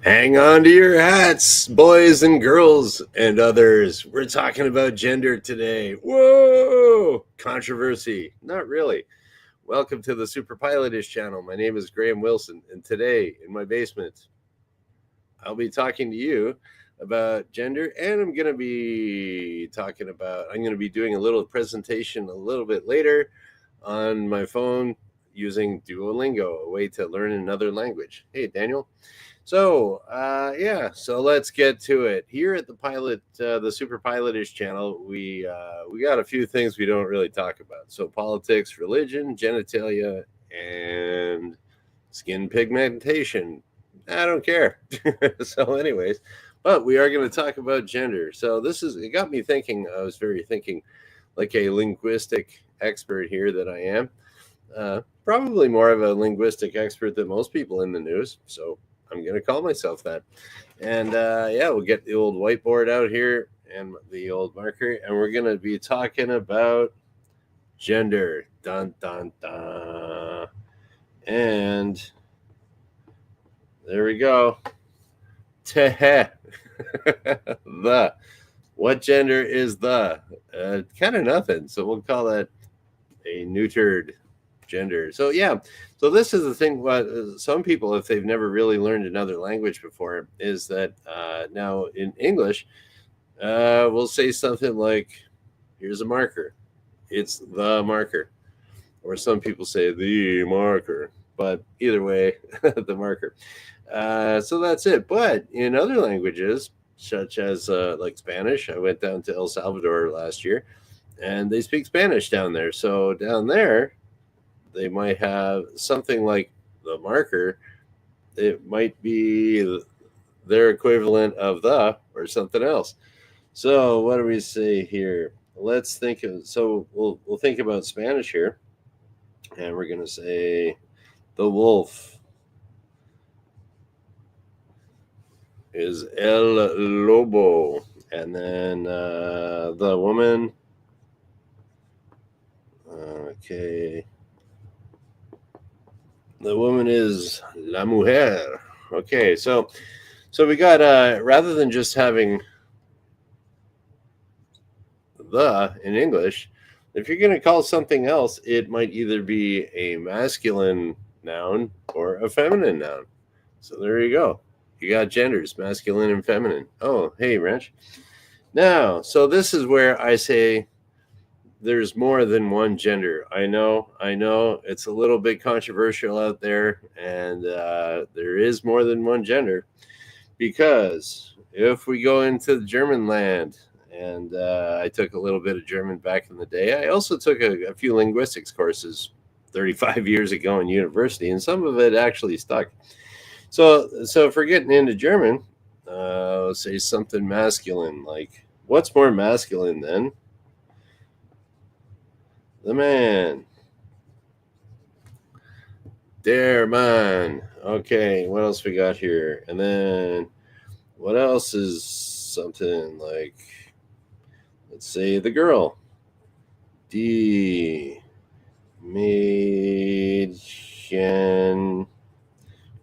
Hang on to your hats, boys and girls and others. We're talking about gender today. Whoa! Controversy. Not really. Welcome to the Superpilotish channel. My name is Graham Wilson, and today in my basement, I'll be talking to you about gender, and I'm going to be doing a little presentation a little bit later on my phone using Duolingo, a way to learn another language. Hey, Daniel. So let's get to it. Here at the Super Pilotish channel, we got a few things we don't really talk about. So politics, religion, genitalia, and skin pigmentation. I don't care. So, anyways, but we are going to talk about gender. So it got me thinking. I was thinking like a linguistic expert here that I am. Probably more of a linguistic expert than most people in the news. So I'm going to call myself that. And we'll get the old whiteboard out here and the old marker, and we're going to be talking about gender. Dun, dun, dun. And there we go. The. What gender is the? Kind of nothing. So we'll call that a neutered gender. So this is the thing. What some people, if they've never really learned another language before, is that now in English, we'll say something like, "Here's a marker. It's the marker," or some people say the marker. But either way, the marker. So that's it. But in other languages, such as like Spanish, I went down to El Salvador last year, and they speak Spanish down there. So down there, they might have something like the marker. It might be their equivalent of the or something else. So what do we say here? Let's think of. So we'll think about Spanish here, and we're gonna say the wolf is el lobo, and then the woman. Okay. The woman is la mujer. Okay, so we got rather than just having the in English, if you're going to call something else, it might either be a masculine noun or a feminine noun. So there you go. You got genders, masculine and feminine. Oh, hey, Wrench. Now, so this is where I say there's more than one gender. I know it's a little bit controversial out there, and there is more than one gender, because if we go into the German land, and I took a little bit of German back in the day. I also took a few linguistics courses 35 years ago in university, and some of it actually stuck. So if we're getting into German, let's say something masculine, like, what's more masculine than the man? Der Mann. Okay, what else we got here? And then what else is something like, let's say the girl. Die Mädchen.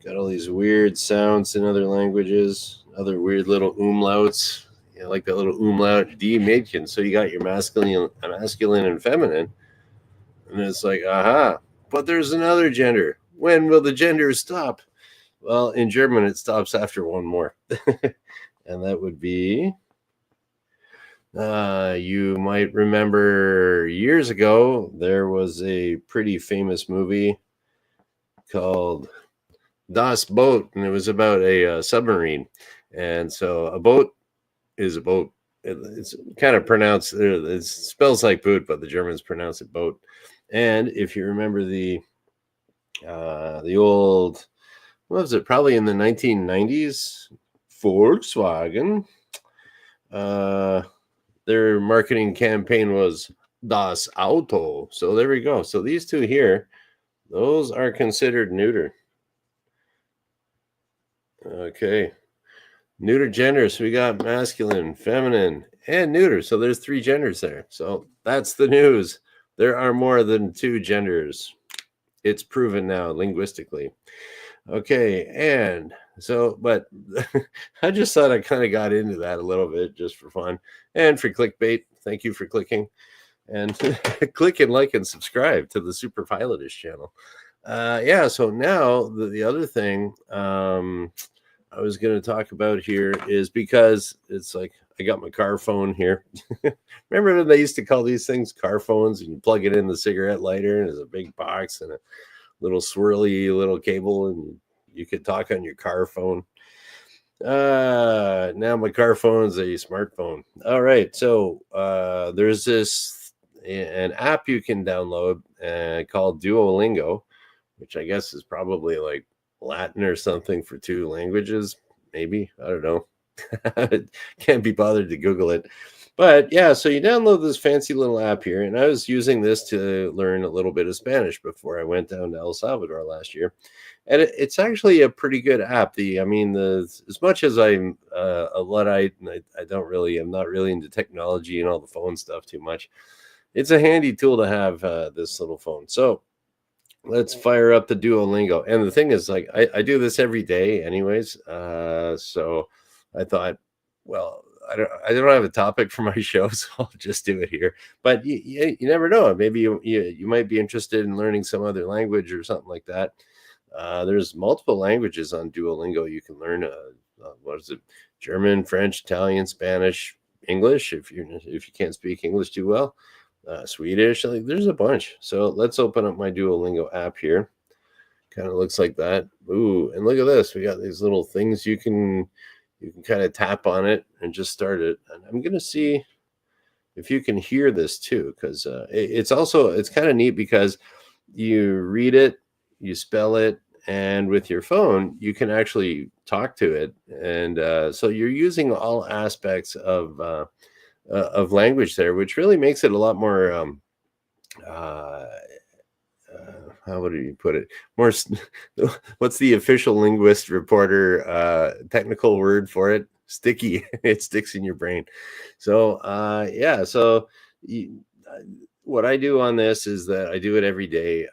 Got all these weird sounds in other languages, other weird little umlauts. Like that little umlaut, die Mädchen. So you got your masculine and feminine. And it's like, aha, but there's another gender. When will the gender stop? Well, in German, it stops after one more. And that would be, you might remember years ago, there was a pretty famous movie called Das Boot, and it was about a submarine. And so a boat is a boat. It's kind of pronounced, it spells like boot, but the Germans pronounce it boat. And if you remember the old, what was it, probably in the 1990s, Volkswagen, their marketing campaign was Das Auto. So there we go. So these two here, those are considered neuter. Okay. Neuter genders. So we got masculine, feminine, and neuter. So there's three genders there. So that's the news. There are more than two genders. It's proven now linguistically. Okay, and So, but I just thought I kind of got into that a little bit just for fun and for clickbait. Thank you for clicking and click and like and subscribe to the Super Pilotish channel. Yeah, so now the other thing I was going to talk about here is because it's like I got my car phone here. Remember when they used to call these things car phones, and you plug it in the cigarette lighter and there's a big box and a little swirly little cable, and you could talk on your car phone. Now my car phone is a smartphone. All right, so there's an app you can download called Duolingo, which I guess is probably like Latin or something for two languages. Maybe, I don't know. Can't be bothered to Google it. But yeah, so you download this fancy little app here, and I was using this to learn a little bit of Spanish before I went down to El Salvador last year, and it's actually a pretty good app. As much as I'm a luddite, and I don't really, I'm not really into technology and all the phone stuff too much. It's a handy tool to have this little phone. So let's fire up the Duolingo. And the thing is, like, I do this every day, anyways. So I thought, well, I don't have a topic for my show, so I'll just do it here. But you never know. Maybe you might be interested in learning some other language or something like that. There's multiple languages on Duolingo you can learn. What is it? German, French, Italian, Spanish, English. If you can't speak English too well, Swedish. Like, there's a bunch. So let's open up my Duolingo app here. Kind of looks like that. Ooh, and look at this. We got these little things you can kind of tap on it and just start it. And I'm gonna see if you can hear this too, because it's kind of neat because you read it, you spell it, and with your phone you can actually talk to it, and so you're using all aspects of language there, which really makes it a lot more uh, how would you put it? More. What's the official linguist reporter technical word for it? Sticky. It sticks in your brain. So yeah. So what I do on this is that I do it every day.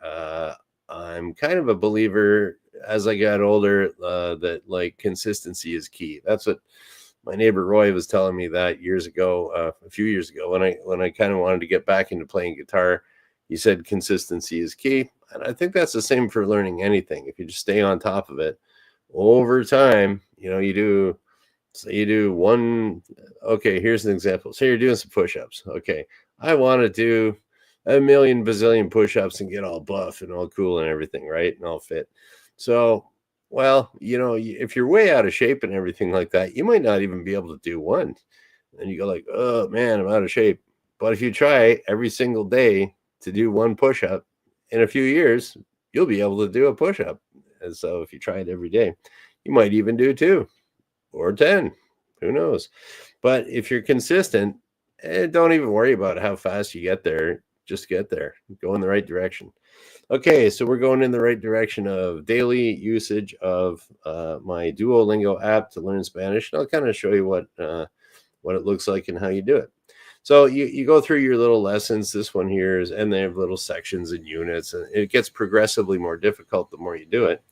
I'm kind of a believer as I got older that like consistency is key. That's what my neighbor Roy was telling me that years ago, a few years ago, when I kind of wanted to get back into playing guitar. He said consistency is key, and I think that's the same for learning anything. If you just stay on top of it over time, you do one. Okay, here's an example. So you're doing some push-ups. Okay, I want to do a million bazillion push-ups and get all buff and all cool and everything, right? And all fit. So, well, if you're way out of shape and everything like that, you might not even be able to do one. And you go like, oh man, I'm out of shape. But if you try every single day to do one push-up, in a few years, you'll be able to do a push-up. And so if you try it every day, you might even do 2 or 10. Who knows? But if you're consistent, don't even worry about how fast you get there. Just get there. Go in the right direction. Okay, so we're going in the right direction of daily usage of my Duolingo app to learn Spanish. And I'll kind of show you what it looks like and how you do it. So you go through your little lessons. This one here is, and they have little sections and units, and it gets progressively more difficult the more you do it.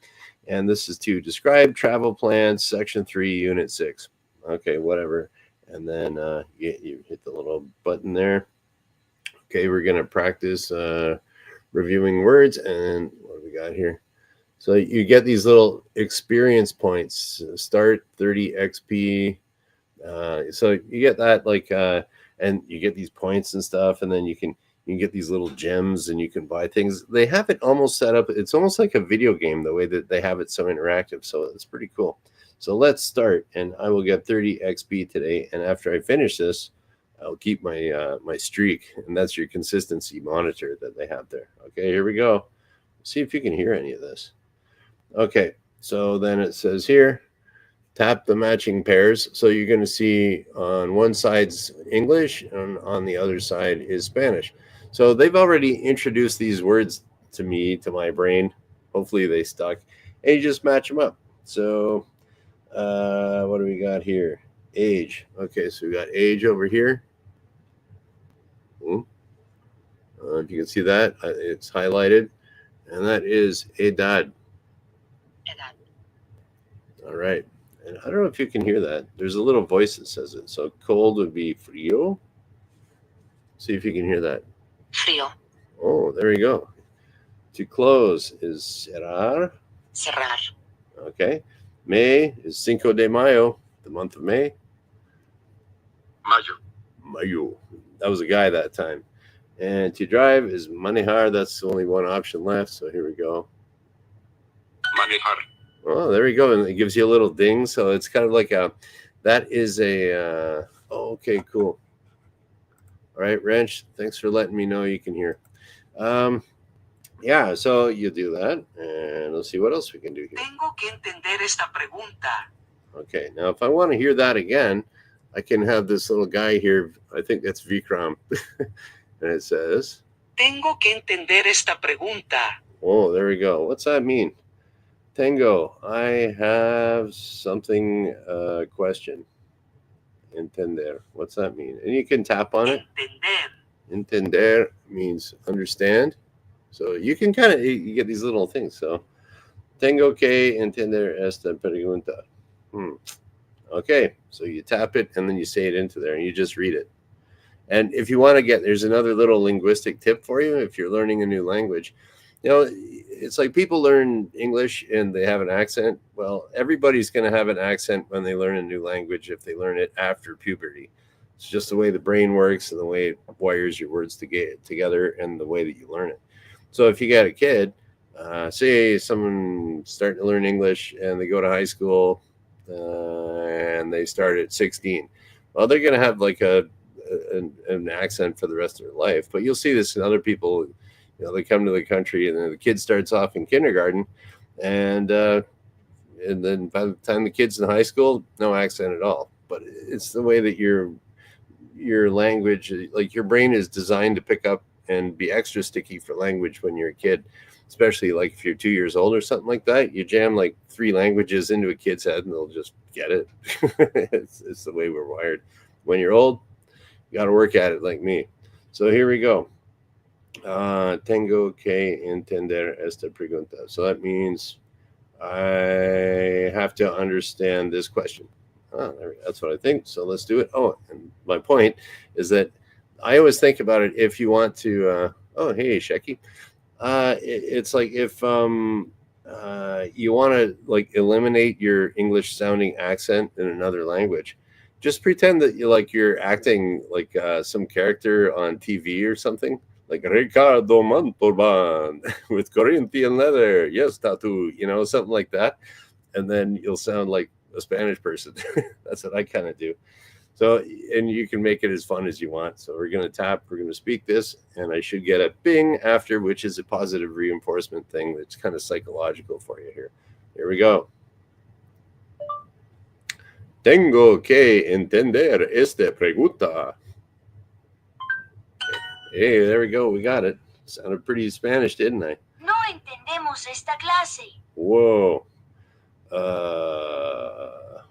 And this is to describe travel plans, section 3, unit 6. Okay, whatever. And then you hit the little button there. Okay, we're gonna practice reviewing words, and what do we got here? So you get these little experience points. Start 30 XP. So you get that and you get these points and stuff, and then you can get these little gems and you can buy things. They have it almost set up. It's almost like a video game the way that they have it so interactive. So it's pretty cool. So let's start, and I will get 30 XP today. And after I finish this, I'll keep my streak, and that's your consistency monitor that they have there. Okay, here we go. See if you can hear any of this. Okay, so then it says here, tap the matching pairs. So you're going to see on one side's English and on the other side is Spanish. So they've already introduced these words to me, to my brain. Hopefully they stuck. And you just match them up. So what do we got here? Age. Okay, so we got age over here. If you can see that, it's highlighted. And that is edad. All right. And I don't know if you can hear that. There's a little voice that says it. So cold would be frío. See if you can hear that. Frío. Oh, there you go. To close is cerrar. Cerrar. Okay. May is Cinco de Mayo, the month of May. Mayo. Mayo. That was a guy that time. And to drive is manejar. That's only one option left. So here we go. Manejar. Oh, there we go. And it gives you a little ding. So it's kind of like that is oh, okay, cool. All right, Wrench, thanks for letting me know you can hear. Yeah, so you do that. And let's see what else we can do here. Tengo que entender esta pregunta. Okay, now if I want to hear that again, I can have this little guy here. I think that's Vikram. And it says, Tengo que entender esta pregunta. Oh, there we go. What's that mean? Tengo, I have something, question. Entender. What's that mean? And you can tap on it. Entender means understand. So you can kind of, you get these little things. So, tengo que entender esta pregunta. Okay, so you tap it and then you say it into there and you just read it. And if you want to get, there's another little linguistic tip for you if you're learning a new language. You know, it's like people learn English and they have an accent. Well, everybody's going to have an accent when they learn a new language if they learn it after puberty. It's just the way the brain works and the way it wires your words together and the way that you learn it. So if you got a kid, say someone starting to learn English and they go to high school and they start at 16, well, they're going to have like an accent for the rest of their life. But you'll see this in other people. You know, they come to the country and then the kid starts off in kindergarten and then by the time the kid's in high school, no accent at all. But it's the way that your language, like your brain is designed to pick up and be extra sticky for language when you're a kid, especially like if you're 2 years old or something like that. You jam like 3 languages into a kid's head and they'll just get it. It's the way we're wired. When you're old, you got to work at it like me. So here we go. Tengo que entender esta pregunta. So that means I have to understand this question. That's what I think. So let's do it. Oh, and my point is that I always think about it if you want to. Oh, hey, Shecky. It's like if you want to like eliminate your English sounding accent in another language, just pretend that you're acting like some character on TV or something, like Ricardo Montalban with Corinthian leather, yes, tattoo, something like that, and then you'll sound like a Spanish person. That's what I kind of do. So, and you can make it as fun as you want. So we're going to tap, we're going to speak this, and I should get a bing after, which is a positive reinforcement thing that's kind of psychological for you here. Here we go. Tengo que entender esta pregunta. Hey, there we go. We got it. Sounded pretty Spanish, didn't I? No entendemos esta clase. Whoa.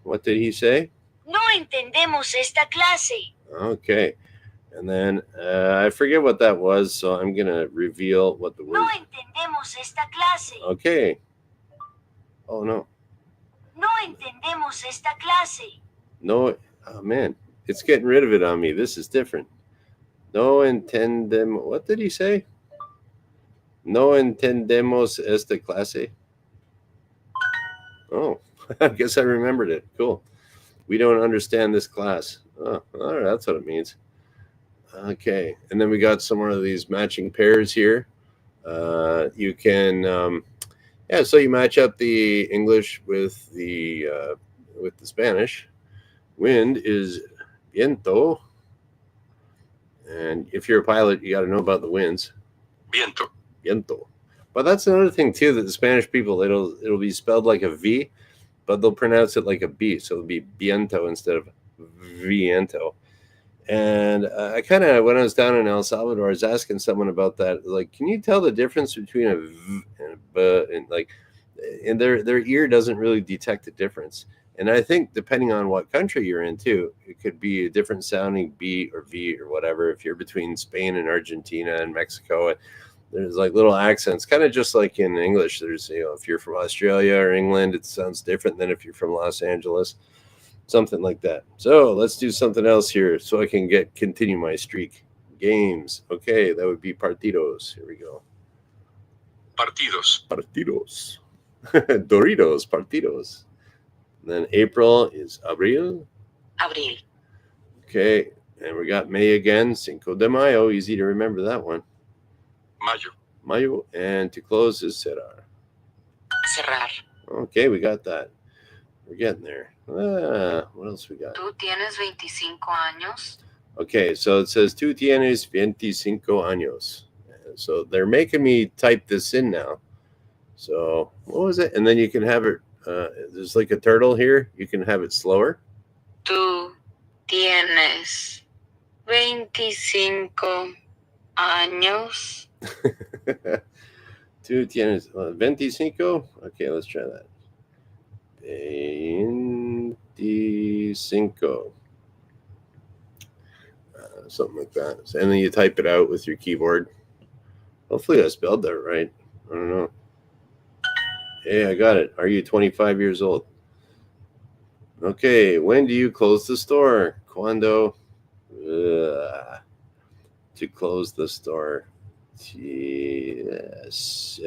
What did he say? No entendemos esta clase. Okay. And then I forget what that was, so I'm going to reveal what the word. No entendemos esta clase. Okay. Oh, no. No entendemos esta clase. No. Oh, man. It's getting rid of it on me. This is different. No entendemos. What did he say? No entendemos esta clase. Oh, I guess I remembered it. Cool. We don't understand this class. Oh, all right, that's what it means. Okay, and then we got some more of these matching pairs here. You can, so you match up the English with the Spanish. Wind is viento, and if you're a pilot, you got to know about the winds. Viento. But that's another thing too, that the Spanish people, it'll be spelled like a V, but they'll pronounce it like a B, so it'll be viento instead of viento. And I kind of, when I was down in El Salvador, I was asking someone about that. Like, can you tell the difference between a V and a B? And like, and their ear doesn't really detect the difference. And I think depending on what country you're in too, it could be a different sounding B or V or whatever. If you're between Spain and Argentina and Mexico, There's like little accents, kind of just like in English. There's, if you're from Australia or England, it sounds different than if you're from Los Angeles, something like that. So let's do something else here so I can continue my streak. Games. Okay, that would be partidos. Here we go. Partidos. Partidos. Doritos, partidos. And then April is abril. Abril. Okay, and we got May again. Cinco de Mayo. Easy to remember that one. Mayo. Mayo. And to close is cerrar. Cerrar. Okay, we got that. We're getting there. What else we got? Tú tienes 25 años. Okay, so it says tú tienes 25 años. So they're making me type this in now. So what was it? And then you can have it. There's like a turtle here. You can have it slower. Tú tienes 25 años. Tú tienes 25. Okay, let's try that. 25. Something like that. And then you type it out with your keyboard. Hopefully I spelled that right. I don't know. Hey, I got it. Are you 25 years old? Okay, when do you close the store? Cuando? To close the store. So,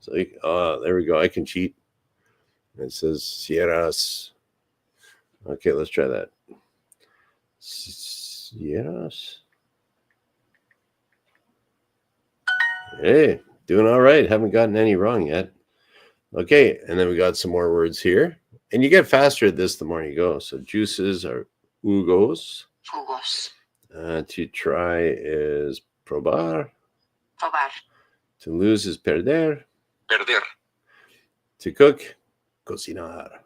there we go. I can cheat. It says cierras. Okay, let's try that. Cierras. Hey, doing all right. Haven't gotten any wrong yet. Okay, and then we got some more words here. And you get faster at this the more you go. So juices are jugos. Jugos. To try is probar. Probar. To lose is perder. Perder. To cook, cocinar.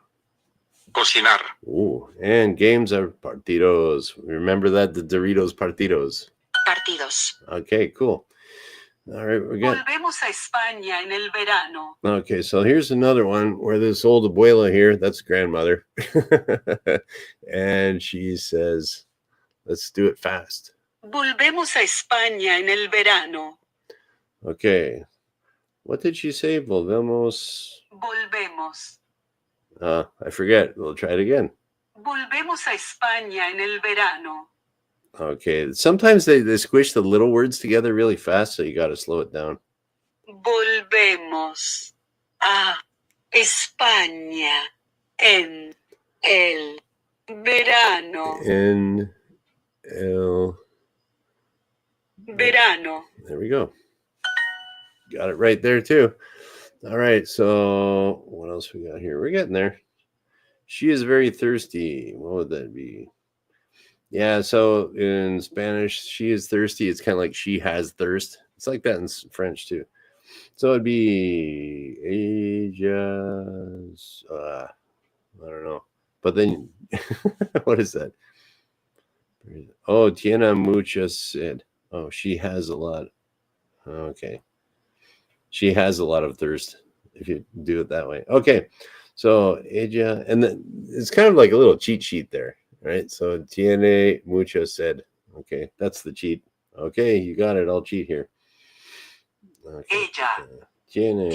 Cocinar. Ooh, and games are partidos. Remember that, the Doritos partidos. Partidos. Okay, cool. All right, we're good. Volvemos a España en el verano. Okay, so here's another one where this old abuela here, that's grandmother, and she says, let's do it fast. Volvemos a España en el verano. Okay, what did she say? Volvemos. Volvemos. I forget. We'll try it again. Volvemos a España en el verano. Okay, sometimes they squish the little words together really fast, so you got to slow it down. Volvemos a España en el verano. En el Verano. There we go. Got it right there too. All right, so what else we got here? We're getting there. She is very thirsty. What would that be? Yeah, so in Spanish, she is thirsty. It's kind of like she has thirst. It's like that in French too. So it'd be Asia's, I don't know. But then, what is that? Oh, tiene mucha sed. Oh, she has a lot. Okay. She has a lot of thirst, if you do it that way. Okay, so ella, and then it's kind of like a little cheat sheet there, right? So tiene mucha sed. Okay, that's the cheat. Okay, you got it. I'll cheat here. Okay. Ella Tiene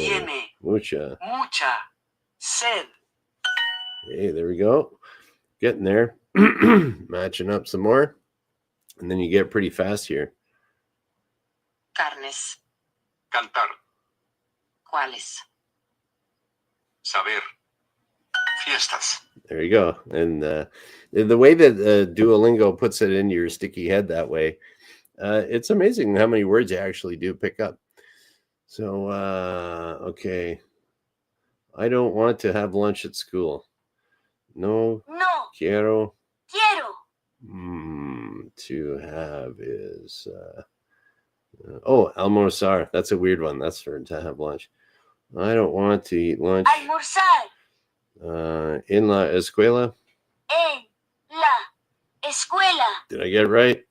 mucha sed. Hey, there we go. Getting there. Matching up some more. And then you get pretty fast here. Carnes. Cantar. ¿Cuáles? Saber. Fiestas. There you go. And the way that Duolingo puts it into your sticky head that way, it's amazing how many words you actually do pick up. So, okay. I don't want to have lunch at school. No. Quiero. To have is... almorzar. That's a weird one. That's for to have lunch. I don't want to eat lunch. Almorzar. En la escuela. En la escuela. Did I get it right?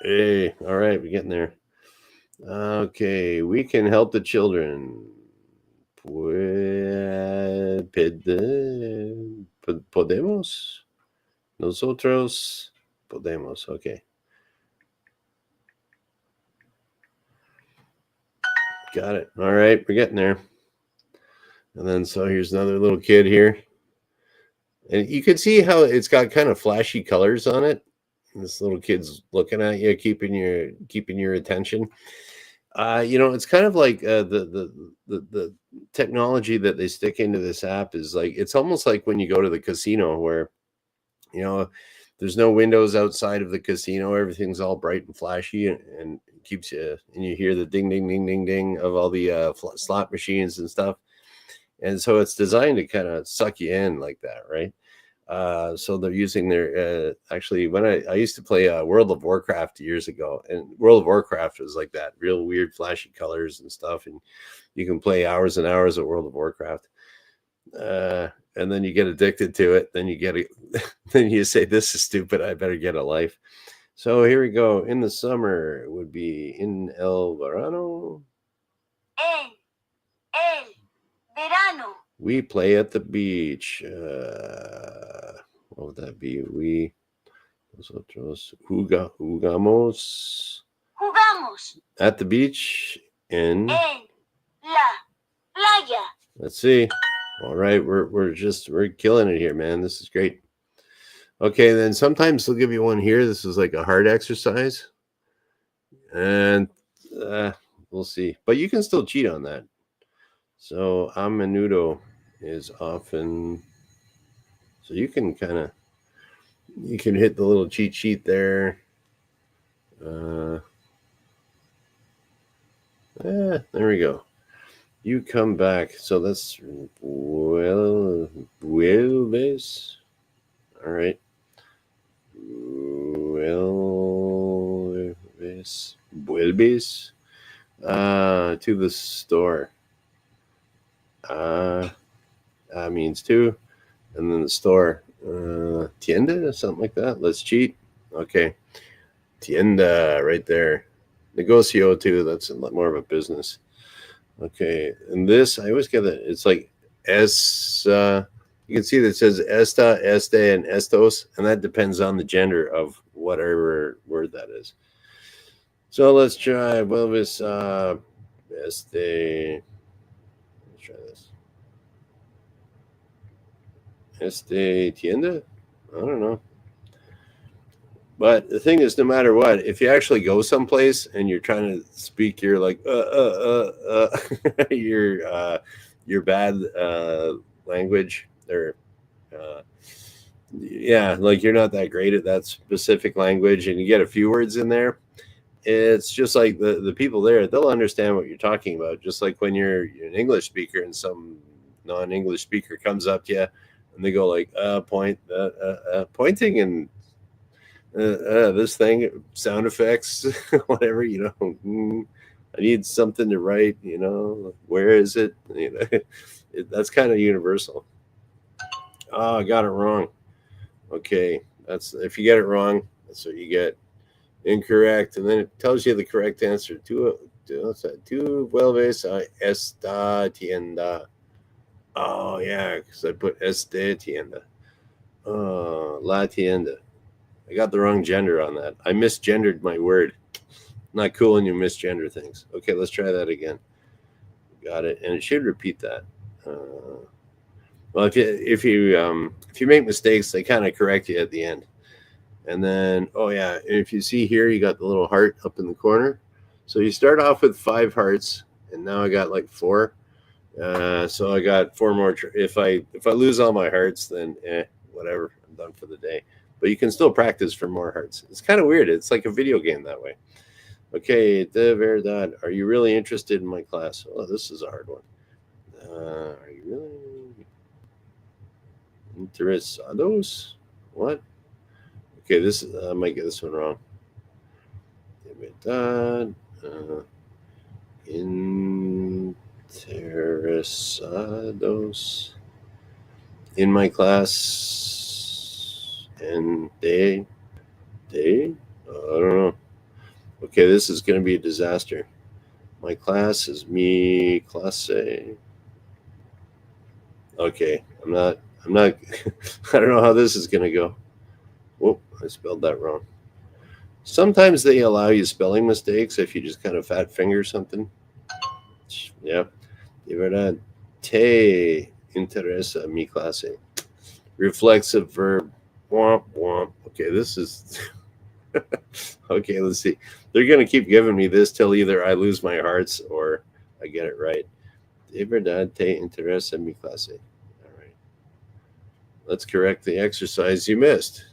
Hey, all right, we're getting there. Okay, we can help the children. Podemos. Nosotros podemos. Okay. Got it. All right, we're getting there. And then so here's another little kid here. And you can see how it's got kind of flashy colors on it. This little kid's looking at you, keeping your attention. It's kind of like the technology that they stick into this app is like it's almost like when you go to the casino where you know there's no windows outside of the casino, everything's all bright and flashy and keeps you, and you hear the ding ding ding ding ding of all the slot machines and stuff. And so it's designed to kind of suck you in like that, right? So they're using their actually when I used to play World of Warcraft years ago, and World of Warcraft was like that, real weird flashy colors and stuff, and you can play hours and hours of World of Warcraft, and then you get addicted to it. Then you get it, then you say, "This is stupid. I better get a life." So here we go. In the summer would be in el verano. El verano. We play at the beach. What would that be? Nosotros jugamos at the beach in en la playa. Let's see. All right, we're killing it here, man. This is great. Okay, then sometimes they'll give you one here. This is like a hard exercise, and we'll see. But you can still cheat on that. So a menudo is often. So you can hit the little cheat sheet there. There we go. You come back. So that's vuelves. All right. Vuelves to the store. Means to, and then the store. Tienda, something like that. Let's cheat. Okay. Tienda, right there. Negocio too. That's a lot more of a business. Okay. And this, I always get it. It's like es. You can see that it says esta, este, and estos, and that depends on the gender of whatever word that is. So let's try. Well, this este. Let's try this. Este tienda? I don't know. But the thing is, no matter what, if you actually go someplace and you're trying to speak, you're like, your bad language, or like you're not that great at that specific language, and you get a few words in there. It's just like the people there, they'll understand what you're talking about. Just like when you're an English speaker and some non-English speaker comes up to you and they go like, pointing and this thing, sound effects, whatever, I need something to write, where is it? That's kind of universal. Oh, I got it wrong. Okay. That's, if you get it wrong, that's what you get. Incorrect. And then it tells you the correct answer. Tu vuelves a esta tienda. Oh, yeah, because I put este tienda. La tienda. I got the wrong gender on that. I misgendered my word. Not cool when you misgender things. Okay, let's try that again. Got it. And it should repeat that. Well, if you make mistakes, they kind of correct you at the end. And then, if you see here, you got the little heart up in the corner. So you start off with 5 hearts, and now I got like 4. So I got 4 more. If I lose all my hearts, then whatever, I'm done for the day. But you can still practice for more hearts. It's kind of weird. It's like a video game that way. Okay, de verdad. Are you really interested in my class? Oh, this is a hard one. Are you really interesados? What? Okay, this I might get this one wrong. De verdad. Interesados in my class, and they I don't know. Okay, this is going to be a disaster. My class is mi clase. Okay, I'm not I don't know how this is going to go. Whoop, I spelled that wrong. Sometimes they allow you spelling mistakes if you just kind of fat finger something. Yep. De verdad te interesa mi clase. Reflexive verb. Womp womp. Okay, this is okay. Let's see. They're gonna keep giving me this till either I lose my hearts or I get it right. De verdad te interesa mi clase. All right. Let's correct the exercise you missed.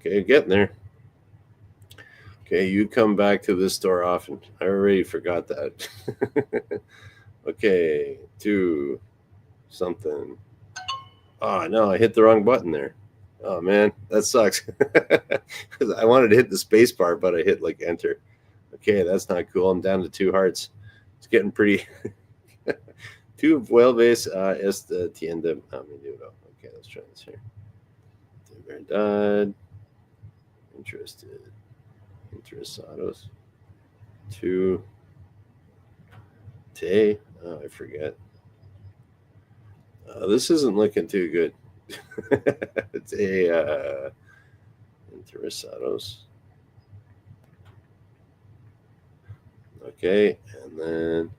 Okay, getting there. Okay, you come back to this store often. I already forgot that. Okay, to something. Oh no, I hit the wrong button there. Oh man, that sucks. I wanted to hit the space bar, but I hit like enter. Okay, that's not cool. I'm down to 2 hearts. It's getting pretty. Tu vuelves a esta tienda a menudo. Okay, let's try this here. De verdad. Interested. Interesados. Tu. Te. Oh, I forget. This isn't looking too good. It's a interesados. Okay, and then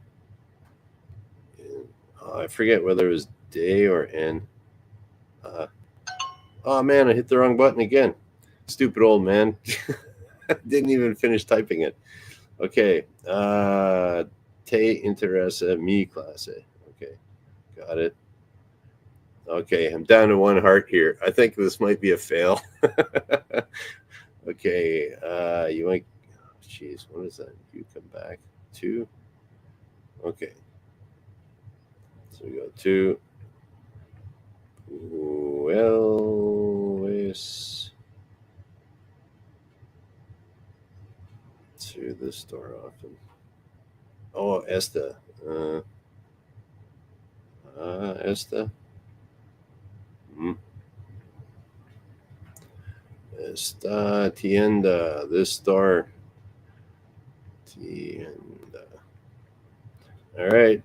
I forget whether it was day or n. Oh man, I hit the wrong button again. Stupid old man. Didn't even finish typing it. Okay, te interesa mi clase. Okay, got it. Okay, I'm down to 1 heart here. I think this might be a fail. Okay, you might. Jeez, what is that? You come back 2. Okay, so we go 2. Vuelves to the store often. Oh, esta. Esta. Esta tienda. This store. Tienda. All right.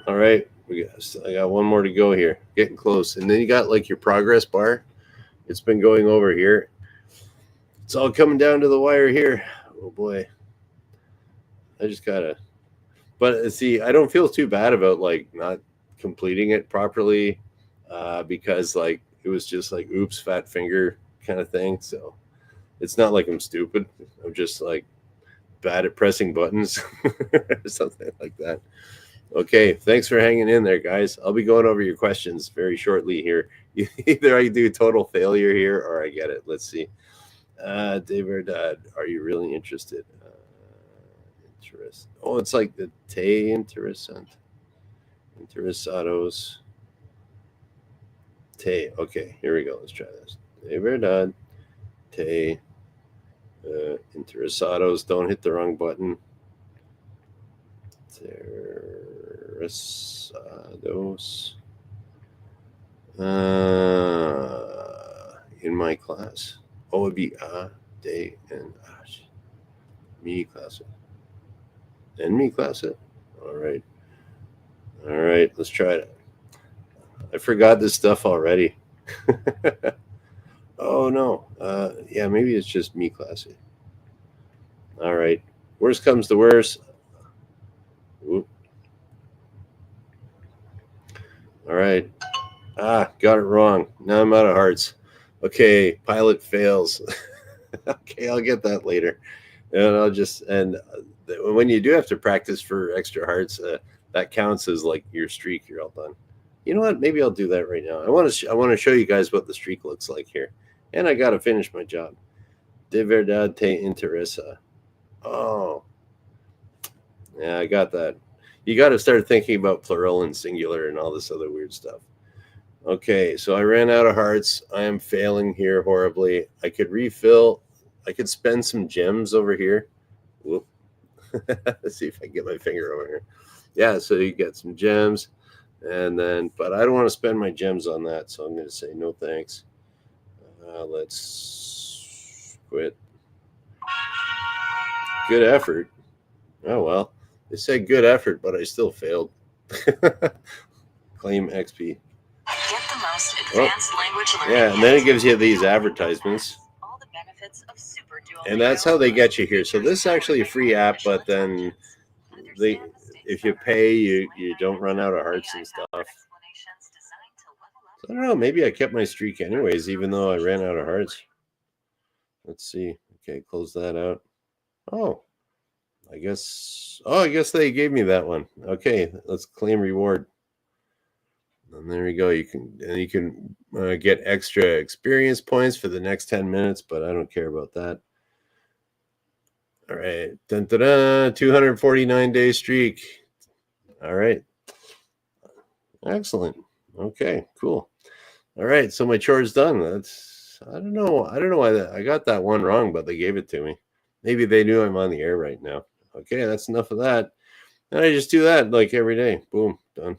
All right. I got 1 more to go here. Getting close. And then you got like your progress bar. It's been going over here. It's all coming down to the wire here. Oh boy. I just gotta. But see, I don't feel too bad about like not completing it properly, because like it was just like oops, fat finger kind of thing. So it's not like I'm stupid. I'm just like bad at pressing buttons or something like that. Okay, thanks for hanging in there, guys. I'll be going over your questions very shortly here. Either I do total failure here or I get it. Let's see. De verdad, are you really interested? Oh, it's like the te interesant. Interesados. Te. Okay, here we go. Let's try this. De verdad. Te. Interesados. Don't hit the wrong button. Interesados. In my class. Oh, it'd be de and mi clase. And mi clase. All right. All right, let's try it. I forgot this stuff already. Oh no. Yeah, maybe it's just mi clase. All right. Worst comes to worst. Oop. All right. Got it wrong. Now I'm out of hearts. Okay, pilot fails. Okay, I'll get that later. And I'll just when you do have to practice for extra hearts, that counts as like your streak. You're all done. You know what? Maybe I'll do that right now. I want to show you guys what the streak looks like here, and I got to finish my job. De verdad te interesa. Oh, yeah, I got that. You got to start thinking about plural and singular and all this other weird stuff. Okay, so I ran out of hearts. I am failing here horribly. I could refill. I could spend some gems over here. Whoop. Let's see if I can get my finger over here. Yeah, so you get some gems. And then, but I don't want to spend my gems on that. So I'm going to say no thanks. Let's quit. Good effort. Oh, well. They said good effort, but I still failed. Claim XP. Get the most advanced language learning. Yeah, and then it gives you these advertisements. All the benefits of Super Duolingo. And that's how they get you here. So this is actually a free app, but then they if you pay, you don't run out of hearts and stuff. So I don't know. Maybe I kept my streak anyways, even though I ran out of hearts. Let's see. Okay, close that out. Oh, I guess they gave me that one. Okay, let's claim reward. And there you go. You can get extra experience points for the next 10 minutes, but I don't care about that. All right. Dun, dun, dun, 249-day streak. All right. Excellent. Okay, cool. All right, so my chore's done. I don't know why I got that one wrong, but they gave it to me. Maybe they knew I'm on the air right now. Okay, that's enough of that. And I just do that like every day. Boom, done.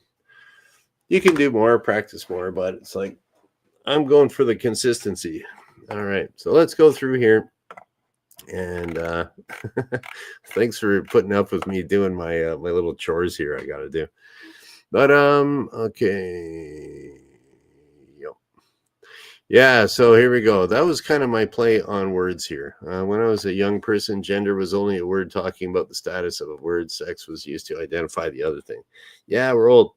You can do more, practice more, but it's like I'm going for the consistency. All right, so let's go through here. And thanks for putting up with me doing my my little chores here I got to do. But okay. Yep. Yeah, so here we go. That was kind of my play on words here. When I was a young person, gender was only a word talking about the status of a word. Sex was used to identify the other thing. Yeah, we're old.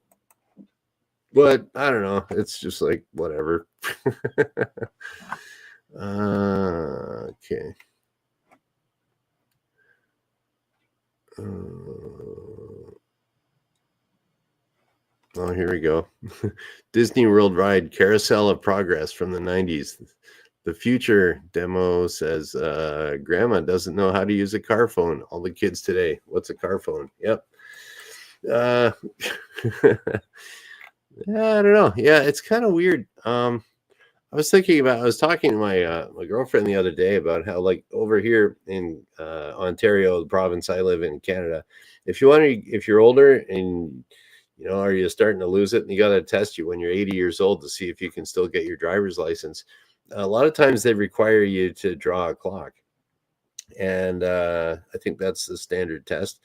But I don't know. It's just like whatever. Okay. Oh, here we go. Disney World ride Carousel of Progress from the 90s. The future demo says grandma doesn't know how to use a car phone. All the kids today. What's a car phone? Yep. Yeah, I don't know. Yeah, it's kind of weird. I was talking to my my girlfriend the other day about how, like, over here in Ontario, the province I live in Canada, if you're older and are you starting to lose it, and you got to test you when you're 80 years old to see if you can still get your driver's license. A lot of times they require you to draw a clock, and I think that's the standard test.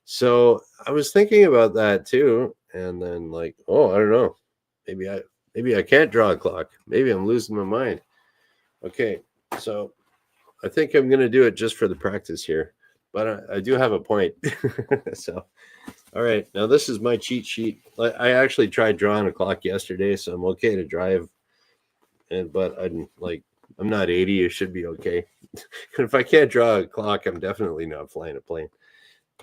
So I was thinking about that too, and then like, oh, I don't know, maybe I can't draw a clock. Maybe I'm losing my mind. Okay, so I think I'm going to do it just for the practice here, but I do have a point. So, all right, now this is my cheat sheet. I actually tried drawing a clock yesterday, so I'm okay to drive. But I'm not 80. It should be okay. If I can't draw a clock, I'm definitely not flying a plane.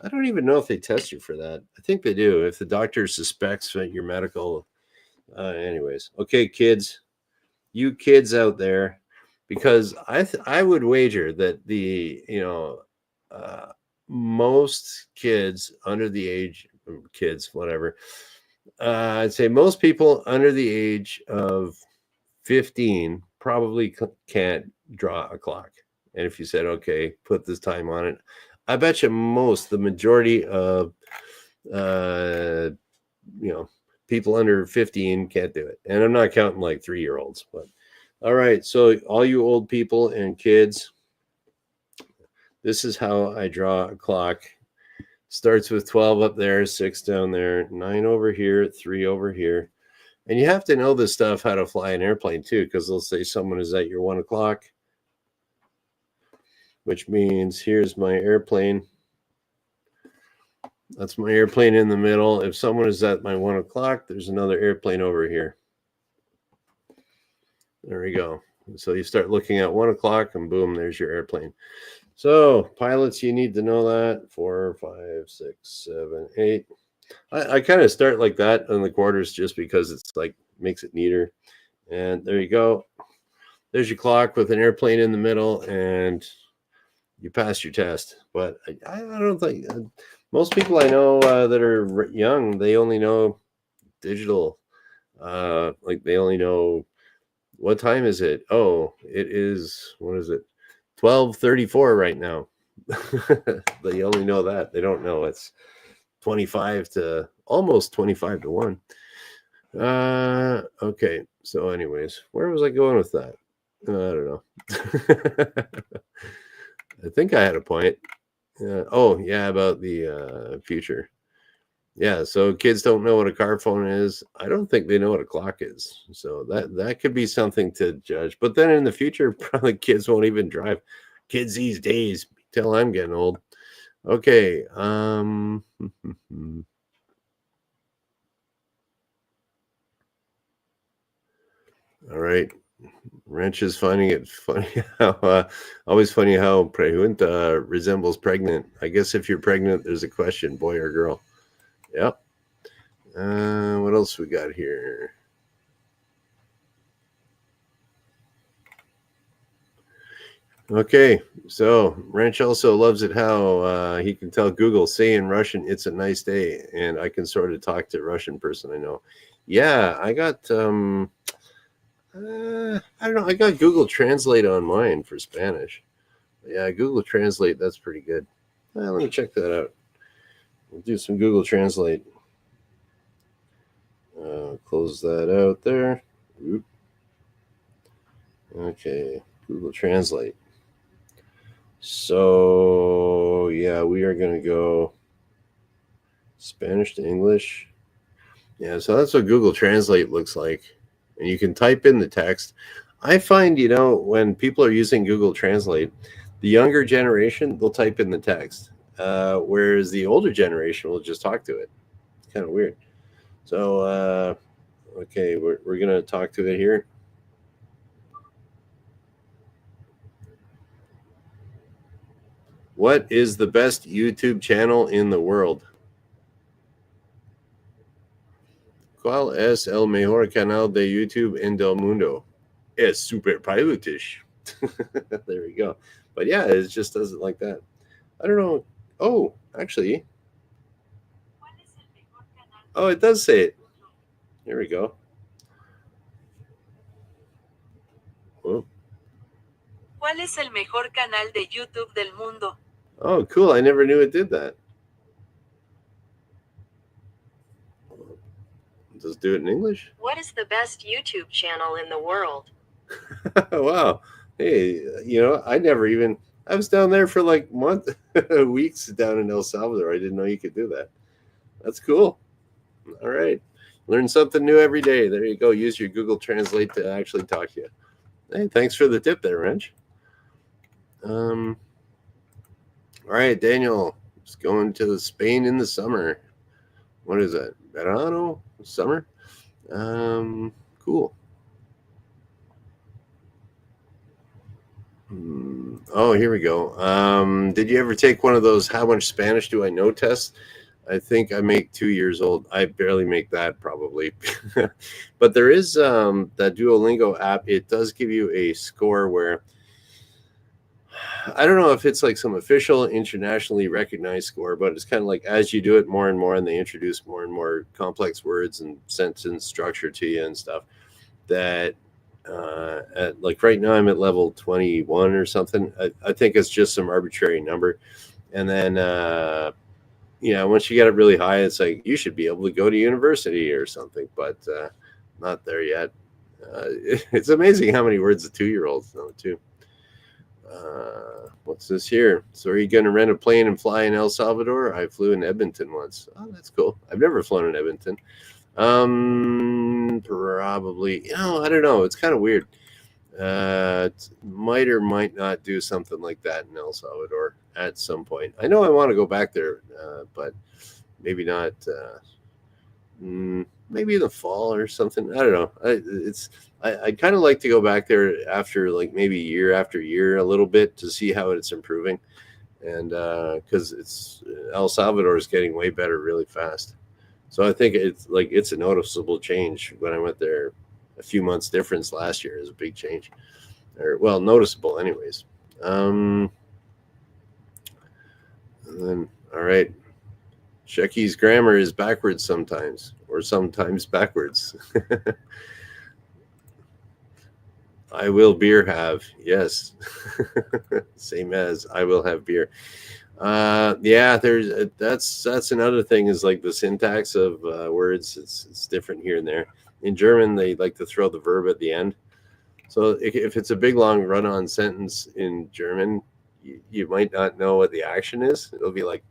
I don't even know if they test you for that. I think they do. If the doctor suspects that you're medical. Anyways, okay, kids, you kids out there, because I would wager that the most kids under the age, whatever, I'd say most people under the age of 15 probably can't draw a clock. And if you said, okay, put this time on it, I bet you the majority of people under 15 can't do it. And I'm not counting like 3-year-olds, but all right. So all you old people and kids, this is how I draw a clock. Starts with 12 up there, 6 down there, 9 over here, 3 over here. And you have to know this stuff, how to fly an airplane too, because they'll say someone is at your 1 o'clock, which means here's my airplane. That's my airplane in the middle. If someone is at my 1 o'clock, there's another airplane over here. There we go. So you start looking at 1 o'clock and boom, there's your airplane. So pilots, you need to know that. 4, 5, 6, 7, 8. I kind of start like that on the quarters just because it's like makes it neater. And there you go. There's your clock with an airplane in the middle, and you passed your test. But I don't think most people I know that are young, they only know digital. Like they only know, what time is it? Oh, it is, what is it? 12:34 right now. They only know that. They don't know it's 25 to almost 25 to 1. Okay. So anyways, where was I going with that? I don't know. I think I had a point. Oh yeah, about the future. Yeah, so kids don't know what a car phone is. I don't think they know what a clock is. So that could be something to judge. But then in the future, probably kids won't even drive. Kids these days, till I'm getting old. Okay. All right. Wrench is finding it funny how always funny how pregunta resembles pregnant. I guess if you're pregnant, there's a question, boy or girl. Yep. What else we got here? Okay, so Wrench also loves it how he can tell Google, say in Russian, "It's a nice day," and I can sort of talk to a Russian person I know. Yeah, I got I don't know. I got Google Translate on mine for Spanish. Yeah, Google Translate. That's pretty good. Let me check that out. We'll do some Google Translate. Close that out there. Oop. Okay, Google Translate. So yeah, we are going to go Spanish to English. Yeah, so that's what Google Translate looks like. And you can type in the text. I find, when people are using Google Translate, the younger generation, they'll type in the text, whereas the older generation will just talk to it. It's kind of weird. So, okay, we're going to talk to it here. What is the best YouTube channel in the world? ¿Cuál es el mejor canal de YouTube en el mundo? Es superpilotish. There we go. But yeah, it just does it like that. I don't know. Oh, actually. Oh, it does say it. Here we go. Oh. ¿Cuál es el mejor canal de YouTube del mundo? Oh, cool. I never knew it did that. Does it do it in English? What is the best YouTube channel in the world? Wow. Hey, I was down there for like weeks down in El Salvador. I didn't know you could do that. That's cool. All right. Learn something new every day. There you go. Use your Google Translate to actually talk to you. Hey, thanks for the tip there, Wrench. All right, Daniel. It's going to Spain in the summer. What is that? Verano? Summer? Cool. Oh, here we go. Did you ever take one of those "How much Spanish do I know" tests? I think I make 2 years old. I barely make that probably. But there is that Duolingo app. It does give you a score where I don't know if it's like some official internationally recognized score, but it's kind of like as you do it more and more and they introduce more and more complex words and sentence structure to you and stuff that like right now I'm at level 21 or something. I think it's just some arbitrary number. And then once you get it really high, it's like you should be able to go to university or something, but not there yet. It's amazing how many words a 2-year-olds know too. What's this here? So are you going to rent a plane and fly in El Salvador? I flew in Edmonton once. Oh, that's cool. I've never flown in Edmonton. Probably, I don't know. It's kind of weird. Might or might not do something like that in El Salvador at some point. I know I want to go back there, but maybe not. Maybe in the fall or something. I don't know. I'd kind of like to go back there after like maybe year after year a little bit to see how it's improving, and because it's El Salvador is getting way better really fast. So I think it's a noticeable change. When I went there, a few months difference last year is a big change, or well, noticeable anyways. And then all right, Shecky's grammar is backwards sometimes, or sometimes backwards. I will beer have, yes. Same as I will have beer. Yeah, that's another thing is like the syntax of words. It's different here and there. In German, they like to throw the verb at the end. So if it's a big long run-on sentence in German, you might not know what the action is. It'll be like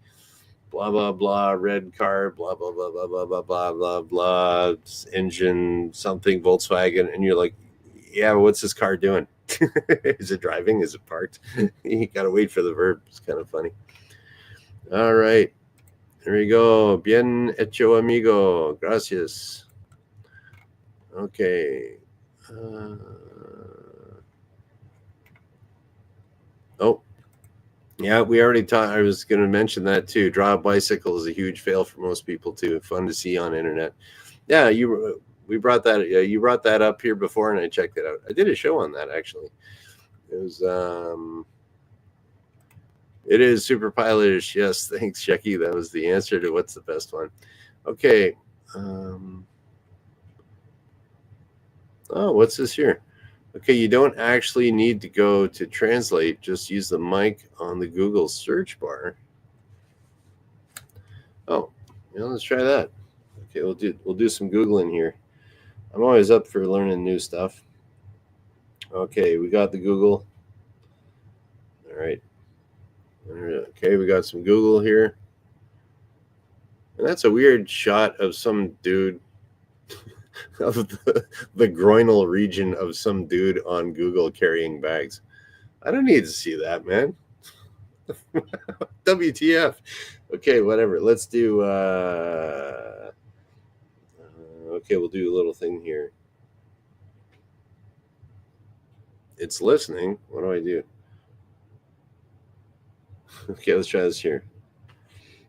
blah blah blah, red car, blah blah blah blah blah blah blah blah blah, engine something Volkswagen, and you're like, yeah, what's this car doing? Is it driving? Is it parked? You gotta wait for the verb. It's kind of funny. All right. There we go. Bien hecho, amigo. Gracias. Okay. Oh, yeah, we already talked. I was going to mention that too. Draw a bicycle is a huge fail for most people too. Fun to see on internet. Yeah, we brought that. You brought that up here before, and I checked it out. I did a show on that actually. It was it is super pilotish. Yes, thanks, Shecky. That was the answer to what's the best one. Okay. Oh, what's this here? Okay, you don't actually need to go to translate. Just use the mic on the Google search bar. Oh, yeah, let's try that. Okay, we'll do some Googling here. I'm always up for learning new stuff. Okay, we got the Google. All right. Okay, we got some Google here. And that's a weird shot of some dude of the groinal region of some dude on Google carrying bags. I don't need to see that, man. WTF. Okay, whatever. Let's do okay, we'll do a little thing here. It's listening. What do I do? Okay, let's try this here.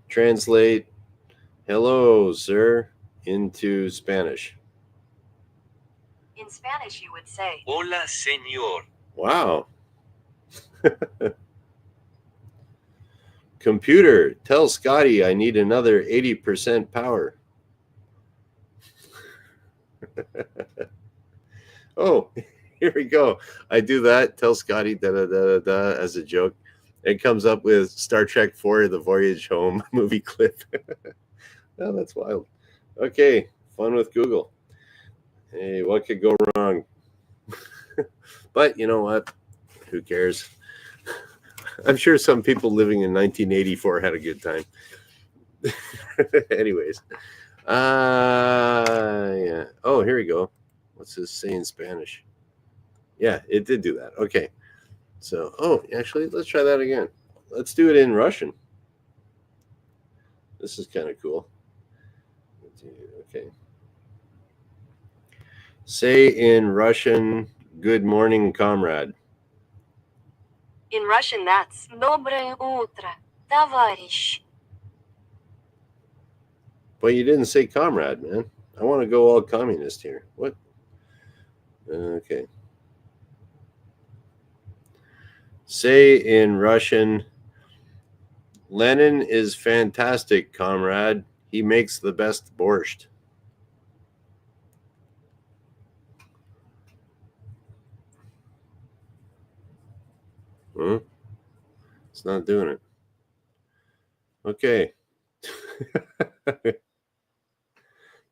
Translate hello, sir, into Spanish. In Spanish, you would say, Hola, señor. Wow. Computer, tell Scotty I need another 80% power. Oh, here we go. I do that, tell Scotty da da da da as a joke. It comes up with Star Trek 4, The Voyage Home movie clip. Oh, that's wild. Okay, fun with Google. Hey, what could go wrong? But you know what? Who cares? I'm sure some people living in 1984 had a good time. Anyways. Yeah. Oh, here we go. What's this say in Spanish? Yeah, it did do that. Okay. So, oh, actually, let's try that again. Let's do it in Russian. This is kind of cool. Okay. Say in Russian, good morning, comrade. in Russian, that's Доброе утро, товарищ. But you didn't say comrade, man. I want to go all communist here. What? Okay. Say in Russian, Lenin is fantastic, comrade. He makes the best borscht. Huh? It's not doing it. Okay.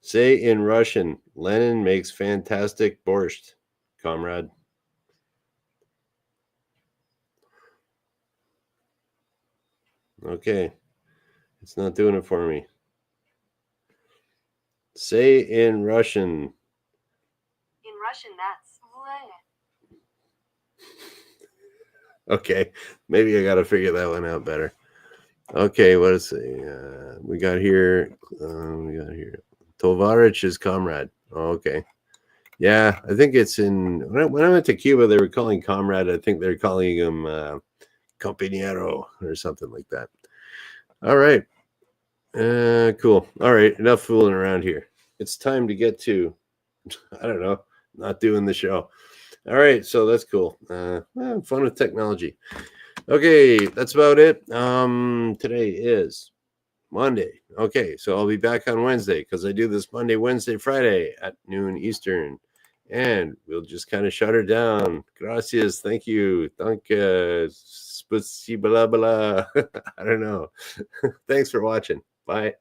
Say in Russian, Lenin makes fantastic borscht, comrade. Okay. It's not doing it for me. Say in Russian. In Russian, that's Okay. Maybe I got to figure that one out better. Okay. What is it? We got here. Tovarich is comrade. Oh, okay. Yeah, I think it's in. When I went to Cuba, they were calling comrade. I think they're calling him compañero or something like that. All right. Cool. All right. Enough fooling around here. It's time to get to, I don't know, not doing the show. All right. So that's cool. Fun with technology. Okay. That's about it. Today is Monday. Okay. So I'll be back on Wednesday because I do this Monday, Wednesday, Friday at noon Eastern. And we'll just kind of shut her down. Gracias. Thank you. Danke. Spasiba. I don't know. Thanks for watching. Bye.